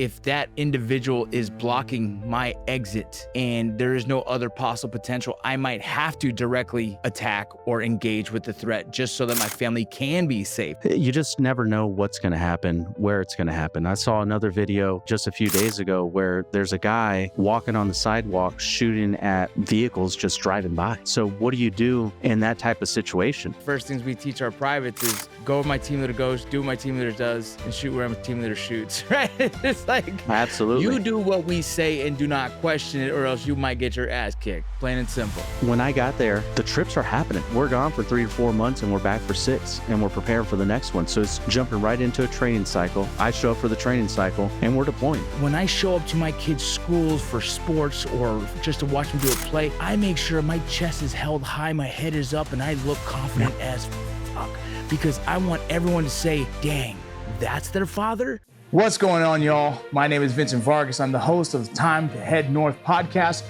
if that individual is blocking my exit and there is no other possible potential, I might have to directly attack or engage with the threat just so that my family can be safe. You just never know what's going to happen, where it's going to happen. I saw another video just a few days ago where there's a guy walking on the sidewalk shooting at vehicles just driving by. So what do you do in that type of situation? First things we teach our privates is go where my team leader goes, do what my team leader does, and shoot where my team leader shoots, right? It's like, absolutely, you do what we say and do not question it, or else you might get your ass kicked, plain and simple. When I got there, the trips are happening. We're gone for 3 to 4 months and we're back for 6, and we're preparing for the next one. So it's jumping right into a training cycle. I show up for the training cycle and we're deploying. When I show up to my kids' schools for sports or just to watch them do a play, I make sure my chest is held high, my head is up, and I look confident as fuck, because I want everyone to say, dang, that's their father? What's going on, y'all? My name is Vincent Vargas. I'm the host of the Time to Head North podcast,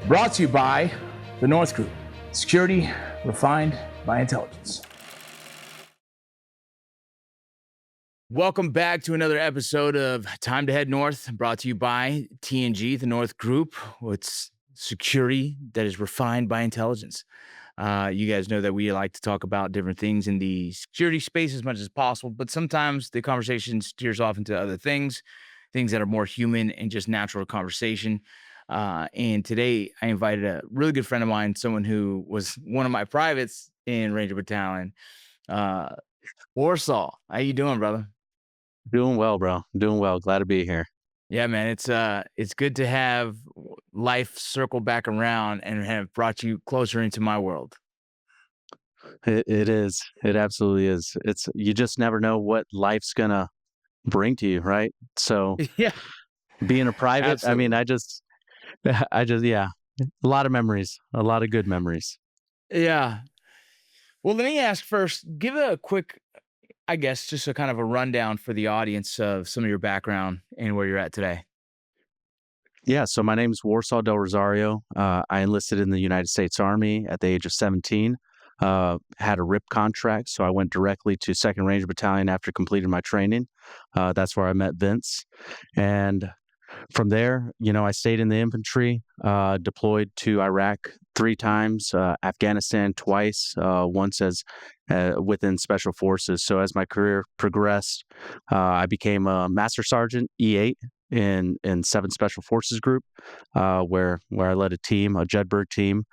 brought to you by the North Group. Security refined by intelligence. Welcome back to another episode of Time to Head North, brought to you by TNG, the North Group. It's security that is refined by intelligence. You guys know that we like to talk about different things in the security space as much as possible, but sometimes the conversation steers off into other things that are more human and just natural conversation. And today I invited a really good friend of mine, someone who was one of my privates in Ranger Battalion, Warsaw. How you doing, brother? Doing well, bro. Doing well. Glad to be here. Yeah, man, it's good to have life circle back around and have brought you closer into my world. It is. It absolutely is. You just never know what life's gonna bring to you, right? So Yeah, being a private, absolutely. I mean, yeah, a lot of memories, a lot of good memories. Yeah. Well, let me ask first, give a quick, I guess, just a kind of a rundown for the audience of some of your background and where you're at today. Yeah, so my name is Warsaw DelRosario. I enlisted in the United States Army at the age of 17. Had a RIP contract, so I went directly to 2nd Ranger Battalion after completing my training. That's where I met Vince. And from there, I stayed in the infantry, deployed to Iraq 3 times, Afghanistan twice, once as within Special Forces. So as my career progressed, I became a Master Sergeant E8 in 7th Special Forces Group, where I led a team, a Jedburgh team,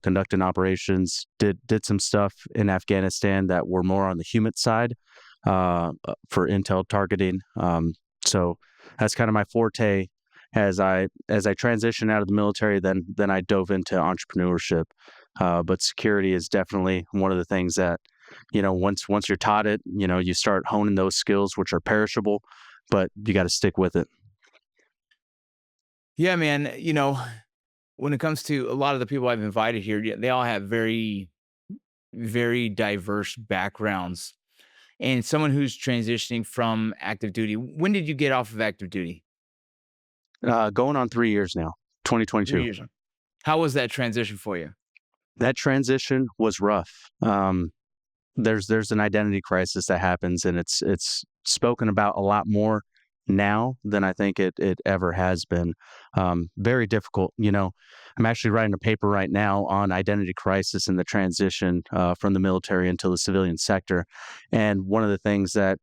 conducting operations. Did some stuff in Afghanistan that were more on the human side, for intel targeting. So that's kind of my forte. As I transitioned out of the military, then I dove into entrepreneurship. But security is definitely one of the things that, once you're taught it, you start honing those skills, which are perishable, but you got to stick with it. Yeah, man, when it comes to a lot of the people I've invited here, yeah, they all have very, very diverse backgrounds. And someone who's transitioning from active duty, when did you get off of active duty? Going on 3 years now, 3 2022. years. How was that transition for you? That transition was rough. There's an identity crisis that happens, and it's spoken about a lot more now than I think it ever has been. Very difficult. I'm actually writing a paper right now on identity crisis and the transition from the military into the civilian sector. And one of the things that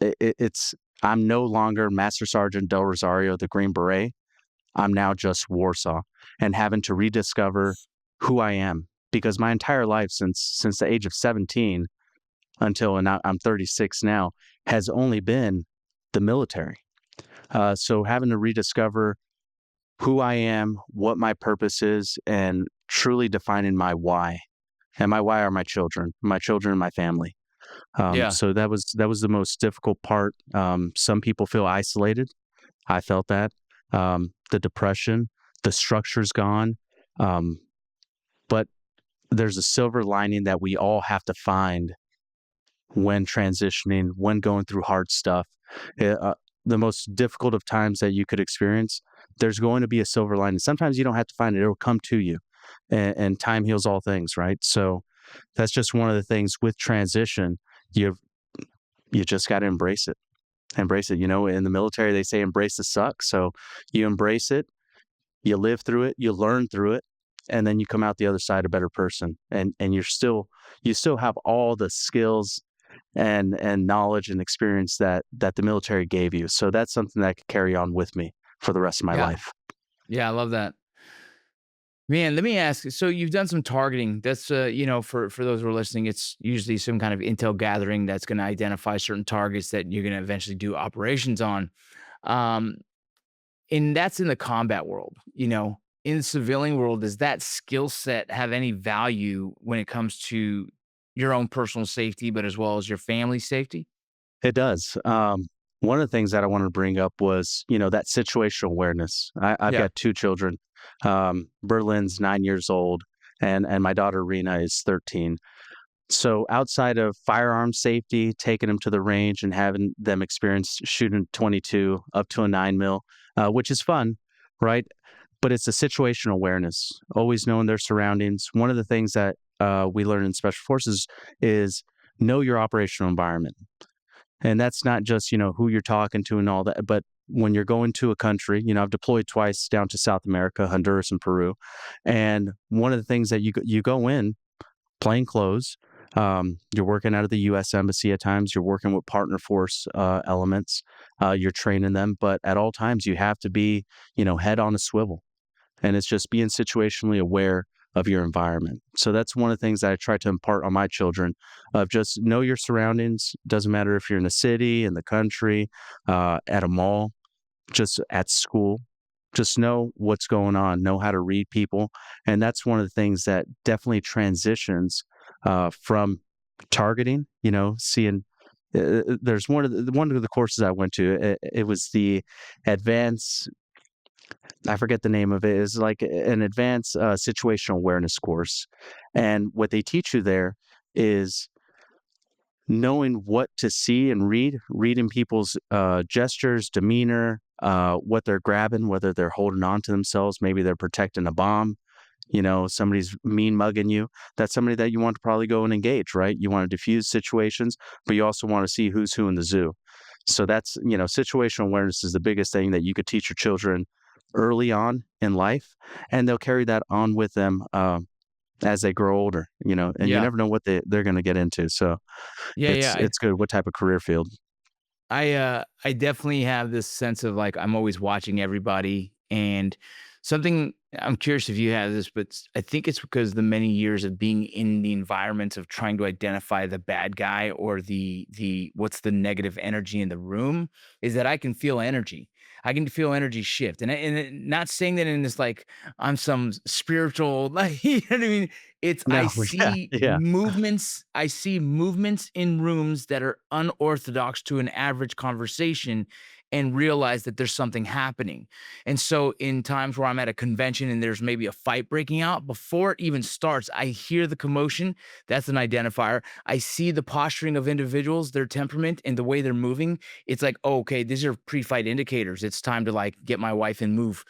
it's I'm no longer Master Sergeant DelRosario, the Green Beret. I'm now just Warsaw, and having to rediscover who I am, because my entire life since the age of 17 until now I'm 36 now has only been the military. So having to rediscover who I am, what my purpose is, and truly defining my why. And my why are my children and my family. Yeah. So that was the most difficult part. Some people feel isolated. I felt that. The depression, the structure's gone. But there's a silver lining that we all have to find when transitioning, when going through hard stuff. The most difficult of times that you could experience, there's going to be a silver lining. Sometimes you don't have to find it. It'll come to you, and time heals all things, right? So that's just one of the things with transition. You just got to embrace it. Embrace it. You know, in the military, they say embrace the suck. So you embrace it, you live through it, you learn through it, and then you come out the other side a better person. And you still have all the skills and knowledge and experience that the military gave you. So that's something that I could carry on with me for the rest of my Yeah. life. Yeah, I love that. Man, let me ask. So you've done some targeting. That's for those who are listening, it's usually some kind of intel gathering that's going to identify certain targets that you're going to eventually do operations on. Um, and that's in the combat world. In the civilian world, does that skill set have any value when it comes to your own personal safety, but as well as your family's safety? It does. One of the things that I wanted to bring up was, that situational awareness. I've Yeah. got two children. Berlin's 9 years old, and my daughter Rena is 13. So outside of firearm safety, taking them to the range and having them experience shooting 22 up to a 9 mil, which is fun, right? But it's a situational awareness, always knowing their surroundings. One of the things that we learn in special forces is know your operational environment. And that's not just, who you're talking to and all that, but when you're going to a country, I've deployed twice down to South America, Honduras and Peru. And one of the things that you go in plain clothes, you're working out of the US embassy at times, you're working with partner force elements, you're training them, but at all times you have to be, head on a swivel. And it's just being situationally aware of your environment. So that's one of the things that I try to impart on my children of just know your surroundings. Doesn't matter if you're in a city, in the country, at a mall, just at school. Just know what's going on, know how to read people. And that's one of the things that definitely transitions from targeting, seeing there's one of the courses I went to. It was the advanced I forget the name of it. It's like an advanced situational awareness course. And what they teach you there is knowing what to see and reading people's gestures, demeanor, what they're grabbing, whether they're holding on to themselves, maybe they're protecting a bomb. Somebody's mean mugging you. That's somebody that you want to probably go and engage, right? You want to diffuse situations, but you also want to see who's who in the zoo. So that's, situational awareness is the biggest thing that you could teach your children early on in life, and they'll carry that on with them as they grow older, and you Yeah. never know what they're going to get into. So Yeah, it's yeah. it's good. What type of career field? I definitely have this sense of like I'm always watching everybody and something I'm curious if you have this, but I think it's because the many years of being in the environment of trying to identify the bad guy or the what's the negative energy in the room is that I can feel energy. I can feel energy shift. Not saying that in this like I'm some spiritual like you know what I mean? It's No, yeah, yeah, I see movements in rooms that are unorthodox to an average conversation and realize that there's something happening. And so in times where I'm at a convention and there's maybe a fight breaking out, before it even starts, I hear the commotion. That's an identifier. I see the posturing of individuals, their temperament and the way they're moving. It's like, oh, okay, these are pre-fight indicators. It's time to like get my wife and move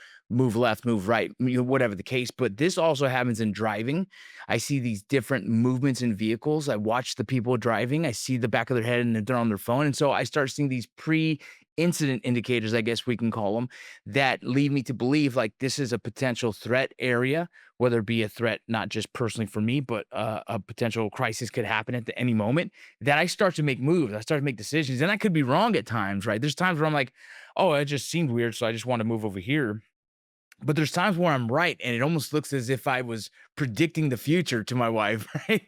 left, move right, whatever the case. But this also happens in driving. I see these different movements in vehicles. I watch the people driving. I see the back of their head and they're on their phone. And so I start seeing these incident indicators, I guess we can call them, that lead me to believe like this is a potential threat area, whether it be a threat not just personally for me, but a potential crisis could happen at any moment. That I start to make moves, I start to make decisions, and I could be wrong at times, right? There's times where I'm like, oh, it just seemed weird, so I just want to move over here. But there's times where I'm right, and it almost looks as if I was predicting the future to my wife, right?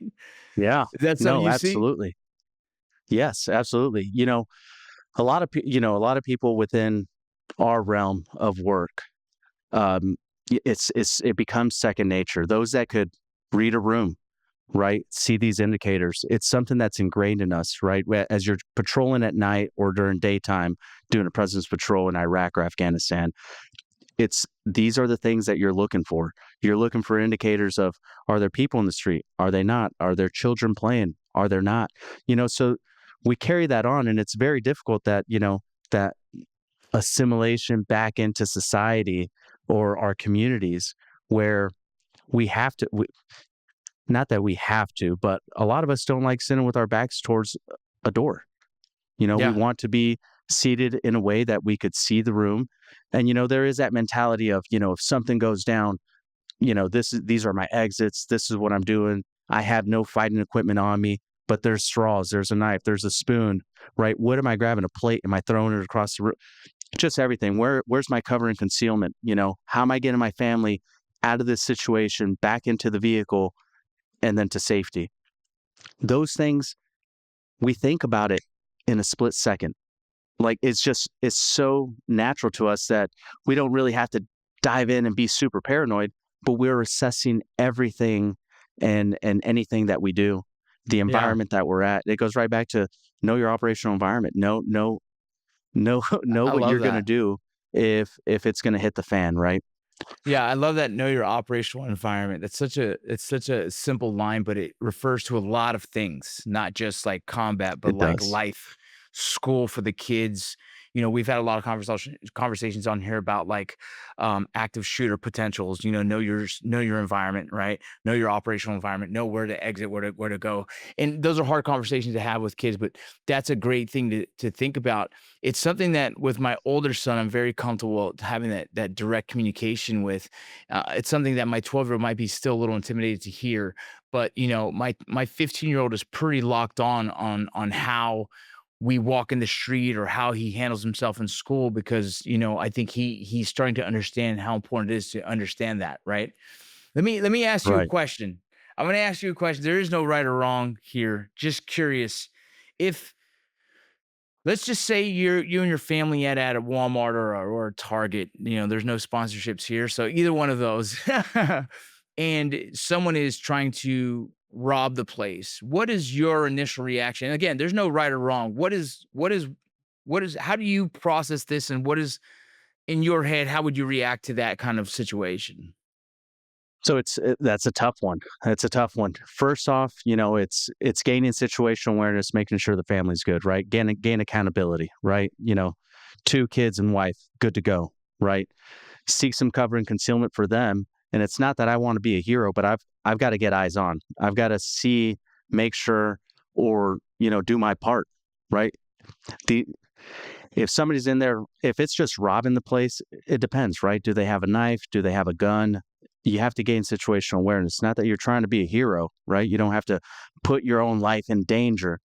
yeah. Is that something No, you see? absolutely. Yes, absolutely. A lot of people within our realm of work, it becomes second nature. Those that could read a room, right, see these indicators. It's something that's ingrained in us, right? As you're patrolling at night or during daytime, doing a presence patrol in Iraq or Afghanistan, it's these are the things that you're looking for. You're looking for indicators of, are there people in the street? Are they not? Are there children playing? Are there not? So we carry that on, and it's very difficult that, that assimilation back into society or our communities where we have to not that we have to, but a lot of us don't like sitting with our backs towards a door. We Yeah. want to be seated in a way that we could see the room. And, there is that mentality of, if something goes down, these are my exits. This is what I'm doing. I have no fighting equipment on me, but there's straws, there's a knife, there's a spoon, right? What am I grabbing? A plate? Am I throwing it across the room? Just everything. Where's my cover and concealment? How am I getting my family out of this situation, back into the vehicle, and then to safety? Those things, we think about it in a split second. Like, it's so natural to us that we don't really have to dive in and be super paranoid, but we're assessing everything and anything that we do, the Yeah, environment that we're at. It goes right back to know your operational environment. Know know I what love you're gonna that. do if it's gonna hit the fan, right? Yeah, I love that know your operational environment. It's such a simple line, but it refers to a lot of things, not just like combat, but It like does. life, school for the kids. We've had a lot of conversations on here about like active shooter potentials. Know your environment, right? Know your operational environment. Know where to exit, where to go. And those are hard conversations to have with kids, but that's a great thing to think about. It's something that with my older son, I'm very comfortable having that direct communication with. It's something that my 12-year-old might be still a little intimidated to hear, but my 15-year-old is pretty locked on how we walk in the street or how he handles himself in school because I think he's starting to understand how important it is to understand that, right? Let me ask you a Right. question. I'm going to ask you a question. There is no right or wrong here. Just curious. If Let's just say you and your family at a Walmart or a Target. There's no sponsorships here, so either one of those, and someone is trying to rob the place. What is your initial reaction? And again, there's no right or wrong. What is how do you process this, and what is in your head? How would you react to that kind of situation? So that's a tough one. That's a tough one. First off, it's gaining situational awareness, making sure the family's good, right? Gain accountability, right? 2 kids and wife, good to go, right? Seek some cover and concealment for them. And it's not that I want to be a hero, but I've got to get eyes on. I've got to see, make sure, or do my part, right? The If somebody's in there, if it's just robbing the place, it depends, right? Do they have a knife? Do they have a gun? You have to gain situational awareness. Not that you're trying to be a hero, right? You don't have to put your own life in danger,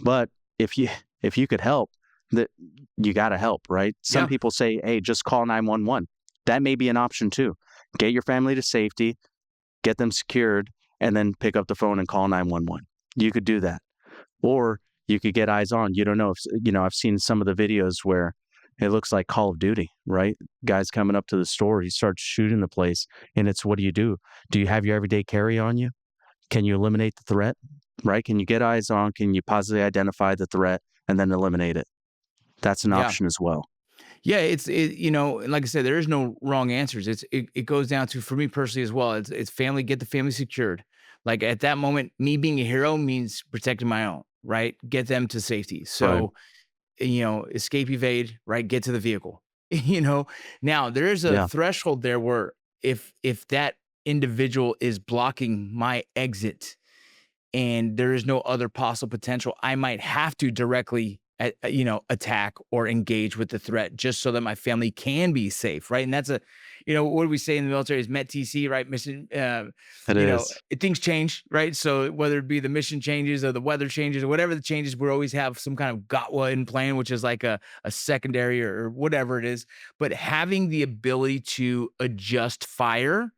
but if you if you could help, that you got to help, right? Some Yeah, people say, "Hey, just call 911." That may be an option too. Get your family to safety, get them secured, and then pick up the phone and call 911. You could do that. Or you could get eyes on. You don't know if I've seen some of the videos where it looks like Call of Duty, right? Guy's coming up to the store, he starts shooting the place, and it's what do you do? Do you have your everyday carry on you? Can you eliminate the threat? Right? Can you get eyes on? Can you positively identify the threat and then eliminate it? That's an yeah. option as well. Yeah, like I said, there is no wrong answers. It goes down to for me personally as well. It's family, get the family secured. Like at that moment, me being a hero means protecting my own, right? Get them to safety. Right. So, escape, evade, right? Get to the vehicle. Now there is a Yeah. threshold there where if that individual is blocking my exit, and there is no other possible potential, I might have to directly, attack or engage with the threat just so that my family can be safe, right? And that's what do we say in the military is MET TC, right? Mission, It is. things change, right? So whether it be the mission changes or the weather changes or whatever the changes, we always have some kind of GOTWA in plan, which is like a secondary or whatever it is. But having the ability to adjust fire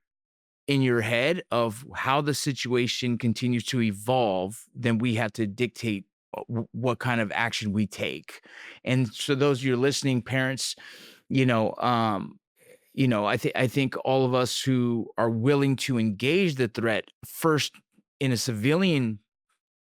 in your head of how the situation continues to evolve, then we have to dictate what kind of action we take. And so those you're listening parents, you know, um, I think all of us who are willing to engage the threat first in a civilian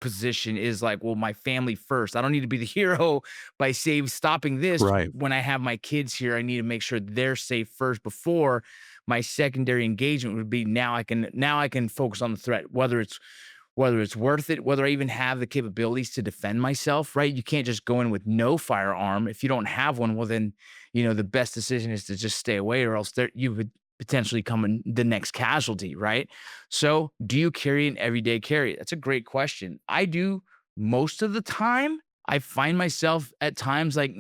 position is like, well, my family first. I don't need to be the hero by stopping this. Right. When I have my kids here, I need to make sure they're safe first before my secondary engagement would be now I can focus on the threat, whether it's worth it, whether I even have the capabilities to defend myself, right? You can't just go in with no firearm. If you don't have one, well then, the best decision is to just stay away or else you would potentially come in the next casualty, right? So, do you carry an everyday carry? That's a great question. I do most of the time. I find myself at times like,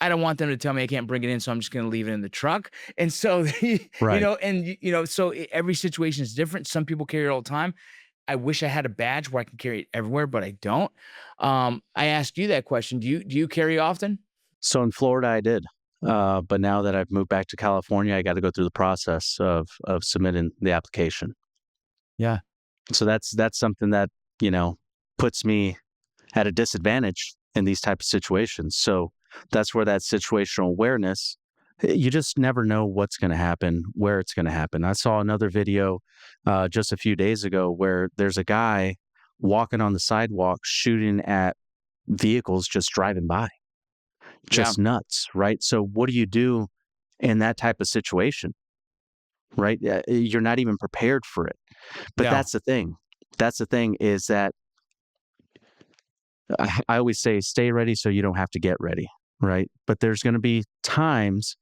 I don't want them to tell me I can't bring it in, so I'm just going to leave it in the truck. And so, Right. so every situation is different. Some people carry it all the time. I wish I had a badge where I can carry it everywhere, but I don't. I asked you that question. Do you carry often? So in Florida, I did. But now that I've moved back to California, I got to go through the process of submitting the application. Yeah. So that's something that, you know, puts me at a disadvantage in these type of situations. So that's where that situational awareness, you just never know what's going to happen, where it's going to happen. I saw another video just a few days ago where there's a guy walking on the sidewalk shooting at vehicles just driving by. Yeah. Just nuts, right? So what do you do in that type of situation, right? You're not even prepared for it. But Yeah. that's the thing. That's the thing is that I always say stay ready so you don't have to get ready, right? But there's going to be times,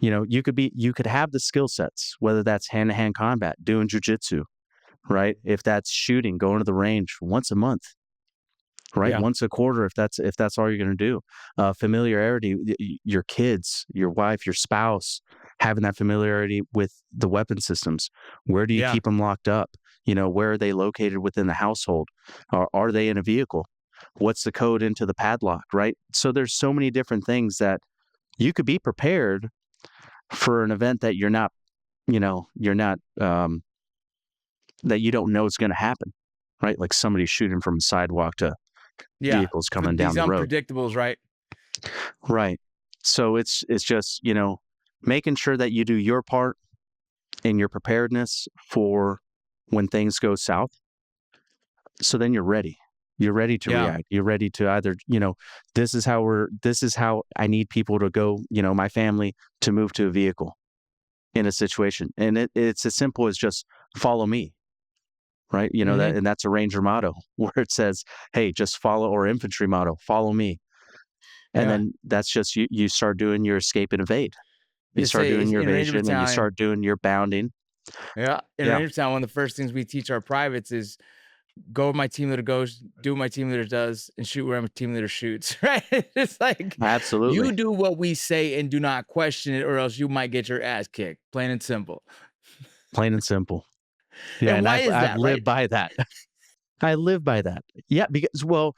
you could have the skill sets, whether that's hand-to-hand combat, doing jujitsu, right? If that's shooting, going to the range once a month, right? Yeah. Once a quarter, if that's all you're going to do. Familiarity, your kids, your wife, your spouse, having that familiarity with the weapon systems. Where do you Yeah. keep them locked up? Where are they located within the household? Are they in a vehicle? What's the code into the padlock, right? So there's so many different things that you could be prepared for an event that that you don't know is going to happen, right? Like somebody shooting from a sidewalk to Yeah. vehicles For coming down these the road. unpredictables, right? Right. So it's just, making sure that you do your part in your preparedness for when things go south. So then you're ready. You're ready to Yeah. react. You're ready to either, this is how I need people to go, my family to move to a vehicle in a situation. And it's as simple as just follow me, right? Hmm. That's a ranger motto where it says, hey, just follow, or infantry motto, follow me. And Yeah. then that's just you start doing your escape and evade. You You start say doing your in Ranger evasion and you Battalion. start doing your bounding. Yeah. In Yeah, Ranger Battalion, one of the first things we teach our privates is go where my team leader goes, do what my team leader does, and shoot where my team leader shoots. Right? It's like you absolutely. do what we say and do not question it, or else you might get your ass kicked. Plain and simple. Plain and simple. Yeah, And and why I've is I've that, right? lived by that. I live by that. Yeah, because well,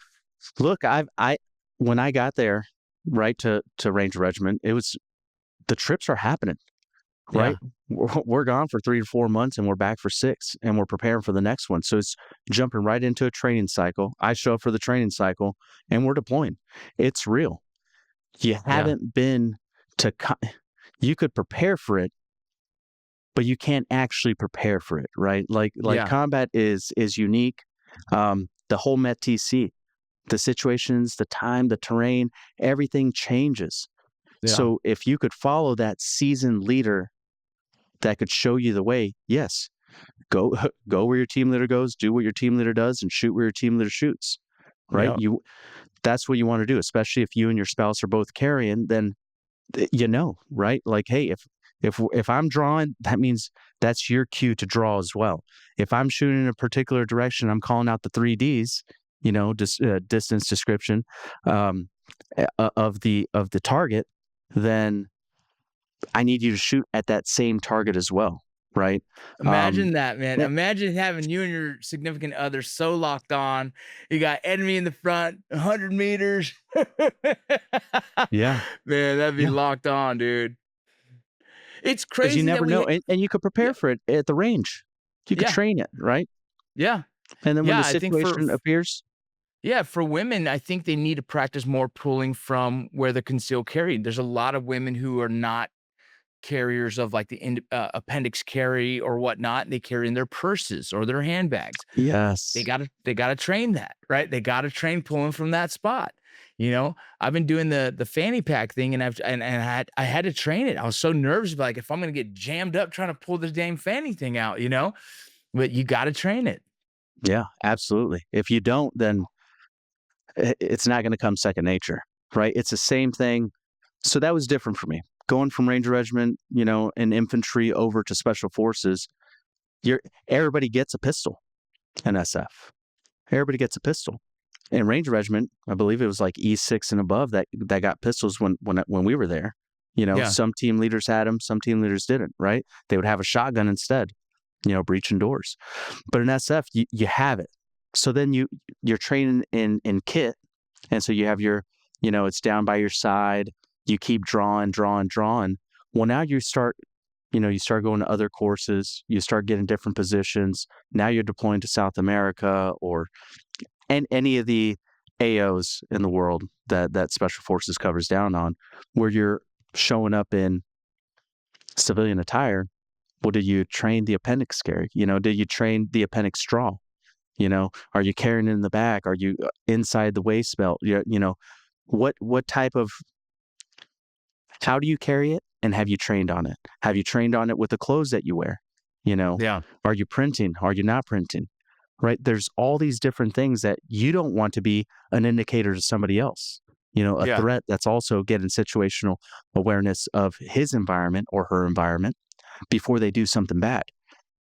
look, I when I got there, right, to Ranger Regiment, it was the trips are happening, Yeah. right? We're gone for 3 to 4 months and we're back for 6 and we're preparing for the next one. So it's jumping right into a training cycle. I show up for the training cycle and we're deploying. It's real. You Yeah. haven't been to co you could prepare for it, but you can't actually prepare for it, right? Like Yeah. combat is unique. The whole METTC, the situations, the time, the terrain, everything changes. Yeah. So if you could follow that seasoned leader that could show you the way, yes, go go where your team leader goes, do what your team leader does, and shoot where your team leader shoots. Right? Yeah. That's what you want to do, especially if you and your spouse are both carrying, then right? Like, hey, if I'm drawing, that means that's your cue to draw as well. If I'm shooting in a particular direction, I'm calling out the 3Ds, distance description of the target, then I need you to shoot at that same target as well, right? Um, Imagine that, man. yeah, Imagine having you and your significant other so locked on. You got enemy in the front, 100 meters. yeah, Man, that'd be yeah. locked on, dude. It's Because you crazy that never know, we and you could yeah, prepare for it at the range. You could yeah, train it, right? yeah. And then when Yeah, the I think situation appears, yeah, for women, I think they need to practice more pulling from where they're concealed carry. There's a lot of women who are not carriers of like the appendix carry or whatnot. They carry in their purses or their handbags. They yes, gotta train that, right? They gotta train pulling from that spot. I've been doing the fanny pack thing, and I had to train it. I was so nervous, like if I'm gonna get jammed up trying to pull this damn fanny thing out. But you gotta train it. yeah, absolutely. If you don't, then it's not going to come second nature, right? It's the same thing. So that was different for me. Going from Ranger Regiment, and infantry over to Special Forces, you're everybody gets a pistol in SF. Everybody gets a pistol. And Ranger Regiment, I believe it was like E6 and above that got pistols when we were there. Yeah. Some team leaders had them, some team leaders didn't, right? They would have a shotgun instead, breaching doors. But in SF, you have it. So then you're training in kit, and so you have it's down by your side. You keep drawing, drawing, drawing. Well, now you start going to other courses. You start getting different positions. Now you're deploying to South America or any of the AOs in the world that Special Forces covers down on, where you're showing up in civilian attire. Well, did you train the appendix carry? Did you train the appendix draw? Are you carrying it in the back? Are you inside the waist belt? What type of, how do you carry it? And have you trained on it? Have you trained on it with the clothes that you wear? Yeah. Are you printing? Are you not printing? Right? There's all these different things that you don't want to be an indicator to somebody else. A Yeah. threat that's also getting situational awareness of his environment or her environment before they do something bad.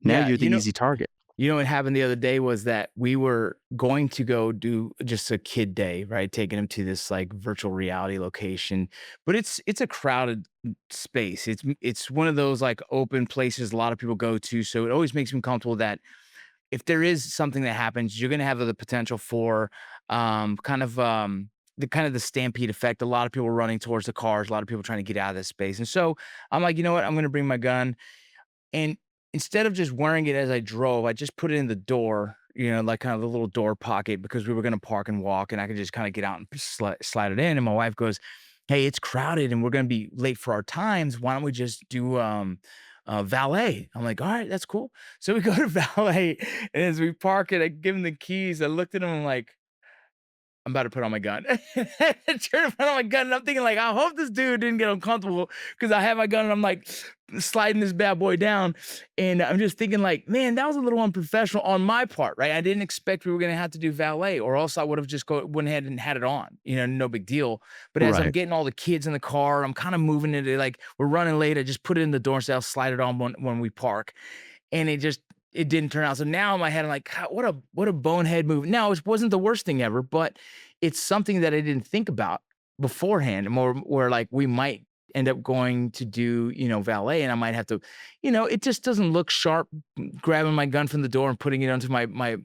Now Yeah. you're the easy target. What happened the other day was that we were going to go do just a kid day, right? Taking him to this like virtual reality location, but it's a crowded space. It's one of those like open places a lot of people go to, so it always makes me comfortable that if there is something that happens, you're gonna have the potential for kind of the stampede effect. A lot of people running towards the cars, a lot of people trying to get out of this space, and so I'm like, you know what? I'm gonna bring my gun. And instead of just wearing it as I drove, I just put it in the door, like kind of the little door pocket because we were gonna park and walk, and I could just kinda get out and slide it in, and my wife goes, "Hey, it's crowded and we're gonna be late for our times. Why don't we just do, valet?" I'm like, "Alright, that's cool." So we go to valet, and as we park it, I give him the keys. I looked at him, I'm like, I'm about to put on my gun. I turn to put on my gun, and I'm thinking, like, I hope this dude didn't get uncomfortable because I have my gun and I'm like sliding this bad boy down. And I'm just thinking, like, man, that was a little unprofessional on my part, right? I didn't expect we were gonna have to do valet, or else I would have just went ahead and had it on, no big deal. But as I'm Right. getting all the kids in the car, I'm kind of moving it like we're running late. I just put it in the door and say I'll slide it on when we park. And it didn't turn out. So now in my head, I'm like, "God, what a bonehead move." Now, it wasn't the worst thing ever, but it's something that I didn't think about beforehand, more where like we might end up going to do, valet, and I might have to, it just doesn't look sharp grabbing my gun from the door and putting it onto my,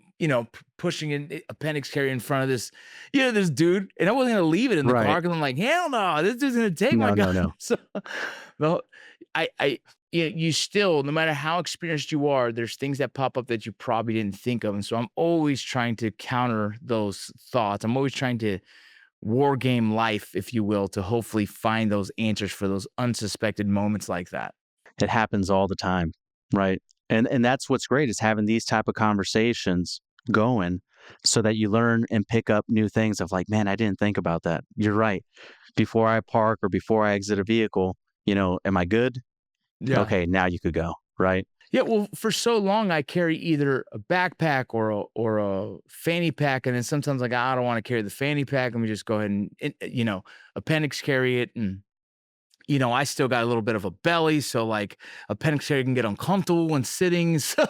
pushing an appendix carry in front of this, this dude. And I wasn't gonna leave it in the car Right. because I'm like, hell no, this dude's gonna take my No, gun. no, no. So well, you still, no matter how experienced you are, there's things that pop up that you probably didn't think of. And so I'm always trying to counter those thoughts. I'm always trying to war game life, if you will, to hopefully find those answers for those unsuspected moments like that. It happens all the time, right? And that's what's great is having these type of conversations going so that you learn and pick up new things of like, man, I didn't think about that. You're right. Before I park or before I exit a vehicle, am I good? Yeah. Okay, now you could go, right? Yeah, well, for so long I carry either a backpack or a fanny pack, and then sometimes like I don't want to carry the fanny pack. Let me just go ahead and appendix carry it, and I still got a little bit of a belly, so like appendix carry can get uncomfortable when sitting. So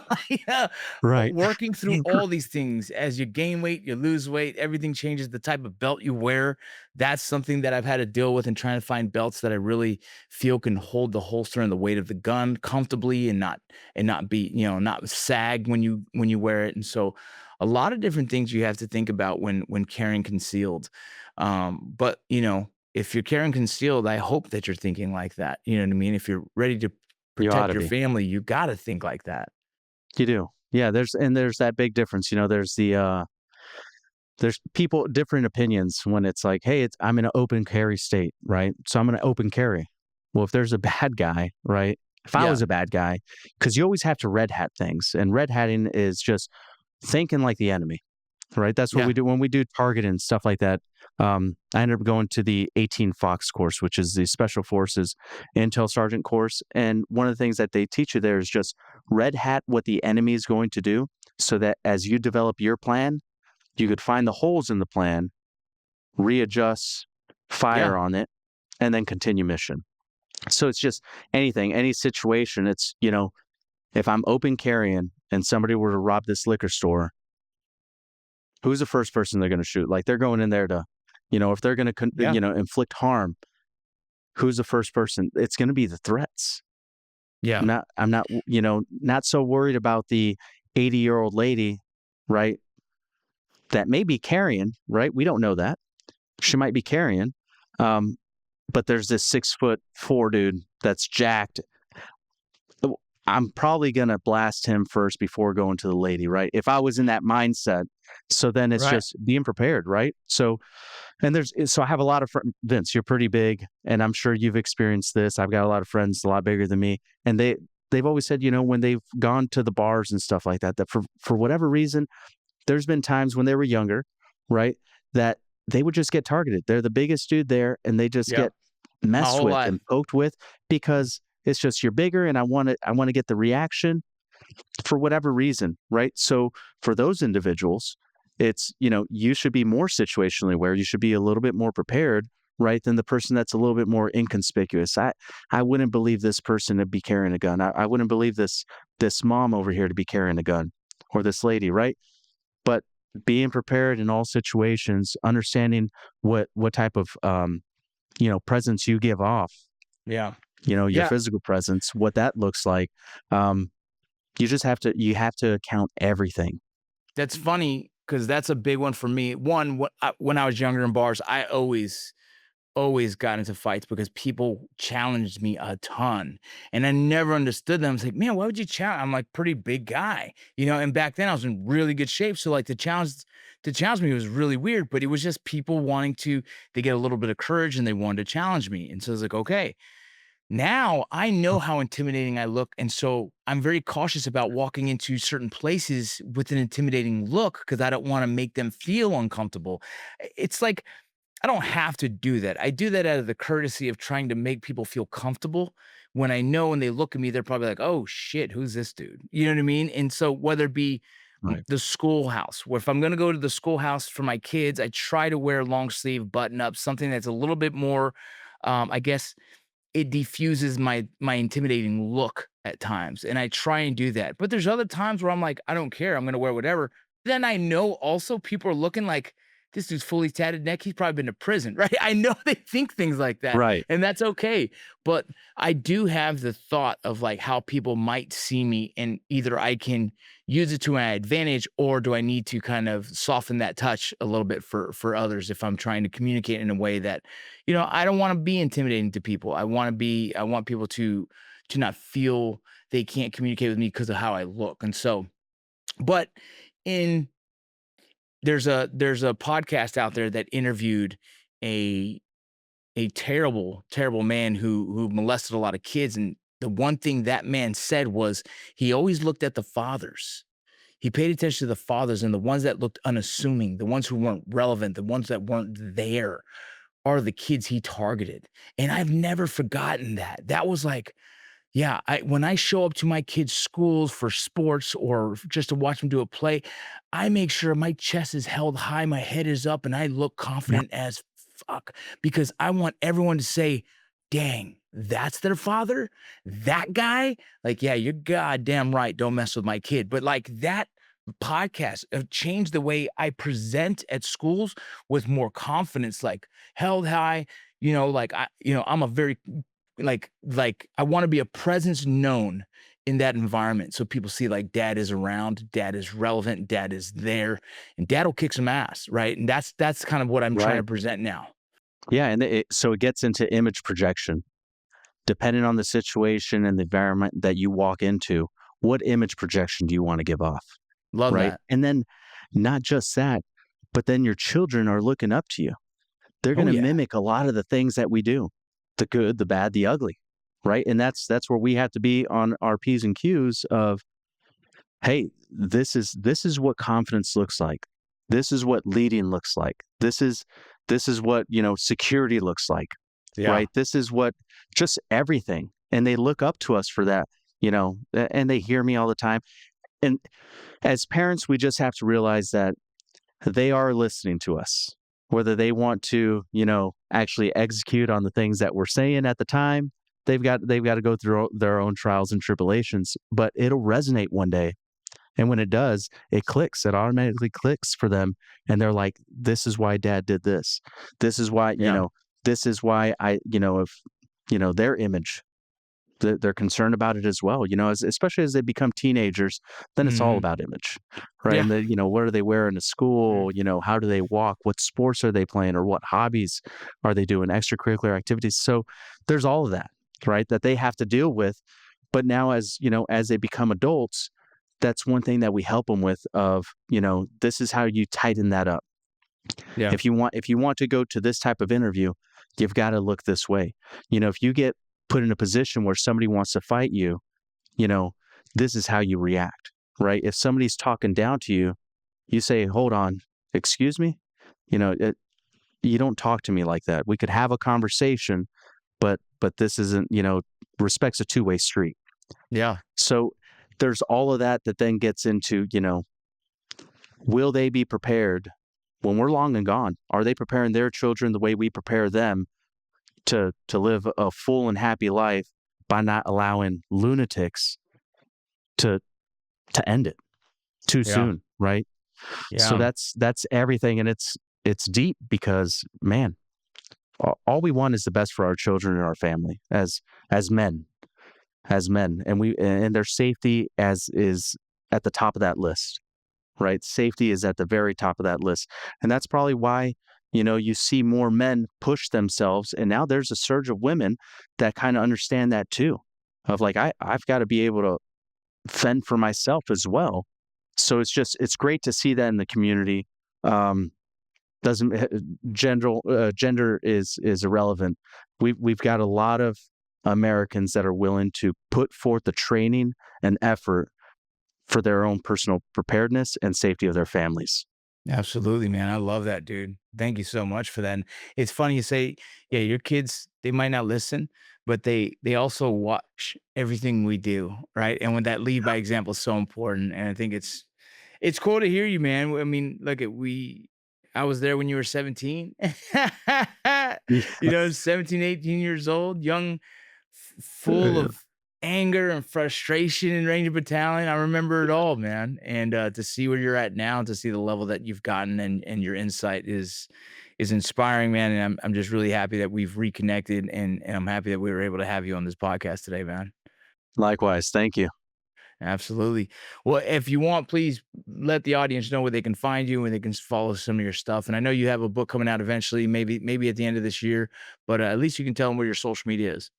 yeah, Right. working through all these things as you gain weight, you lose weight, everything changes. The type of belt you wear, that's something that I've had to deal with, and trying to find belts that I really feel can hold the holster and the weight of the gun comfortably and not be not sag when you wear it. And so a lot of different things you have to think about when carrying concealed. But if you're carrying concealed, I hope that you're thinking like that. You know what I mean? If you're ready to You ought protect to your be. family, you got to think like that. You do. Yeah, there's that big difference, there's people different opinions when it's like, "Hey, I'm in an open carry state," right? So I'm gonna open carry. Well, if there's a bad guy, right? If I was Yeah. a bad guy, because you always have to red hat things, and red hatting is just thinking like the enemy, right? That's what Yeah. we do when we do target and stuff like that. I ended up going to the 18 Fox course, which is the Special Forces Intel Sergeant course, and one of the things that they teach you there is just red hat what the enemy is going to do, so that as you develop your plan, you could find the holes in the plan, readjust, Yeah. fire on it, and then continue mission. So it's just anything, any situation. If I'm open carrying and somebody were to rob this liquor store, who's the first person they're going to shoot? Like they're going in there to, if they're going to, Yeah. inflict harm, who's the first person? It's going to be the threats. Yeah. I'm not, not so worried about the 80-year-old lady, right? That may be carrying, right? We don't know that. She might be carrying. Um, but there's this 6'4" dude that's jacked. I'm probably gonna blast him first before going to the lady, right? If I was in that mindset. So then it's Right. just being prepared, right? So I have a lot of Vince, you're pretty big, and I'm sure you've experienced this. I've got a lot of friends a lot bigger than me, and they've always said, when they've gone to the bars and stuff like that, that for whatever reason, there's been times when they were younger, right, that they would just get targeted. They're the biggest dude there, and they just Yep. get My messed whole with life. and poked with because it's just you're bigger, and I want to get the reaction for whatever reason, right? So for those individuals, it's, you should be more situationally aware. You should be a little bit more prepared, right, than the person that's a little bit more inconspicuous. I wouldn't believe this person to be carrying a gun. I wouldn't believe this mom over here to be carrying a gun, or this lady, right? But being prepared in all situations, understanding what type of presence you give off, Yeah. your Yeah. physical presence, what that looks like. Um, you have to account everything. That's funny because that's a big one for me. One, when I was younger in bars, I always got into fights because people challenged me a ton, and I never understood them. It's like, man, why would you challenge? I'm like pretty big guy, And back then I was in really good shape, so like to challenge me was really weird. But it was just people wanting to they get a little bit of courage and they wanted to challenge me, and so it's like, okay. Now I know how intimidating I look, and so I'm very cautious about walking into certain places with an intimidating look because I don't wanna make them feel uncomfortable. It's like I don't have to do that. I do that out of the courtesy of trying to make people feel comfortable when I know when they look at me, they're probably like, "Oh shit, who's this dude?" You know what I mean? And so whether it be Right. the schoolhouse, where if I'm gonna go to the schoolhouse for my kids, I try to wear long sleeve button up, something that's a little bit more, I guess it diffuses my intimidating look at times, and I try and do that. But there's other times where I'm like, "I don't care, I'm gonna wear whatever." Then I know also people are looking like, "This dude's fully tatted neck, he's probably been to prison," right? I know they think things like that, Right. and that's okay. But I do have the thought of, like, how people might see me, and either I can use it to my advantage, or do I need to kind of soften that touch a little bit for others if I'm trying to communicate in a way that I don't wanna be intimidating to people. I want people to not feel they can't communicate with me because of how I look, and so but in there's a podcast out there that interviewed a a terrible, terrible man who molested a lot of kids, and the one thing that man said was he always looked at the fathers. He paid attention to the fathers and the ones that looked unassuming, the ones who weren't relevant, the ones that weren't there are the kids he targeted, and I've never forgotten that. That was like, yeah, when I show up to my kids' schools for sports or just to watch them do a play, I make sure my chest is held high, my head is up, and I look Yeah. confident as fuck because I want everyone to say, "Dang, that's their father? That guy? Like, yeah, you're goddamn right, don't mess with my kid." But, like, that podcast changed the way I present at schools with more confidence, like, held high, like, I'm a very like I wanna be a presence known in that environment so people see, like, dad is around, dad is relevant, dad is there, and dad will kick some ass, right? And that's kind of what I'm trying to Right. present now. Yeah, and so it gets into image projection. Depending on the situation and the environment that you walk into, what image projection do you want to give off, Love right? that. And then not just that, but then your children are looking up to you. They're Oh, going to yeah. mimic a lot of the things that we do, the good, the bad, the ugly, right? And that's where we have to be on our P's and Q's of, hey, this is what confidence looks like. This is what leading looks like. This is what, security looks like, Yeah. right? This is what just everything. And they look up to us for that, and they hear me all the time. And as parents, we just have to realize that they are listening to us, whether they want to, actually execute on the things that we're saying at the time. They've got to go through their own trials and tribulations, but it'll resonate one day. And when it does, it clicks. It automatically clicks for them, and they're like, "This is why dad did this. This is why, Yeah. this is why if their image, they're concerned about it as well, especially as they become teenagers, then it's all Mhm. about image, right? Yeah. And what are they wearing to school? How do they walk? What sports are they playing, or what hobbies are they doing? Extracurricular activities. So there's all of that, right? That they have to deal with. But now, as they become adults, that's one thing that we help them with. This is how you tighten that up. Yeah. If you want to go to this type of interview, you've got to look this way. If you get put in a position where somebody wants to fight you, you know, this is how you react, right? If somebody's talking down to you, you say, "Hold on, excuse me." You don't talk to me like that. We could have a conversation, but this isn't, respect's a two-way street. Yeah. So there's all of that then gets into, will they be prepared when we're long and gone? Are they preparing their children the way we prepare them to live a full and happy life by not allowing lunatics to end it too Yeah. soon, right? So Yeah. that's everything, and it's deep because, man, all we want is the best for our children and our family as men, and their safety as is at the top of that list, right? Safety is at the very top of that list. And that's probably why, you see more men push themselves. And now there's a surge of women that kind of understand that too. Of like, I've got to be able to fend for myself as well. So it's great to see that in the community. Um, doesn't gender is irrelevant. We've got a lot of Americans that are willing to put forth the training and effort for their own personal preparedness and safety of their families. Absolutely, man. I love that, dude. Thank you so much for that. And it's funny you say, yeah, your kids, they might not listen, but they also watch everything we do, right? And when that lead by example is so important. And I think it's cool to hear you, man. I mean, look at I was there when you were 17. Yeah. 17, 18 years old, young, full Yeah. of anger and frustration in Ranger Battalion. I remember it all, man. And to see where you're at now, to see the level that you've gotten and your insight is inspiring, man. And I'm just really happy that we've reconnected and I'm happy that we were able to have you on this podcast today, man. Likewise, thank you. Absolutely. Well, if you want, please let the audience know where they can find you and they can follow some of your stuff. And I know you have a book coming out eventually, maybe at the end of this year, but at least you can tell them where your social media is.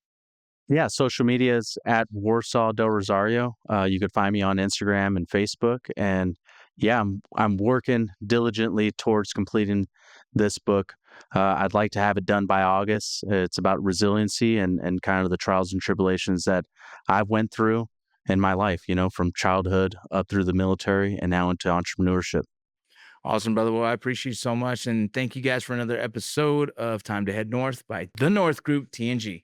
Yeah, social media is at Warsaw DelRosario. You could find me on Instagram and Facebook. And yeah, I'm working diligently towards completing this book. I'd like to have it done by August. It's about resiliency and kind of the trials and tribulations that I've went through in my life, from childhood up through the military and now into entrepreneurship. Awesome, brother. Well, I appreciate you so much. And thank you guys for another episode of Time to Head North by the North Group TNG.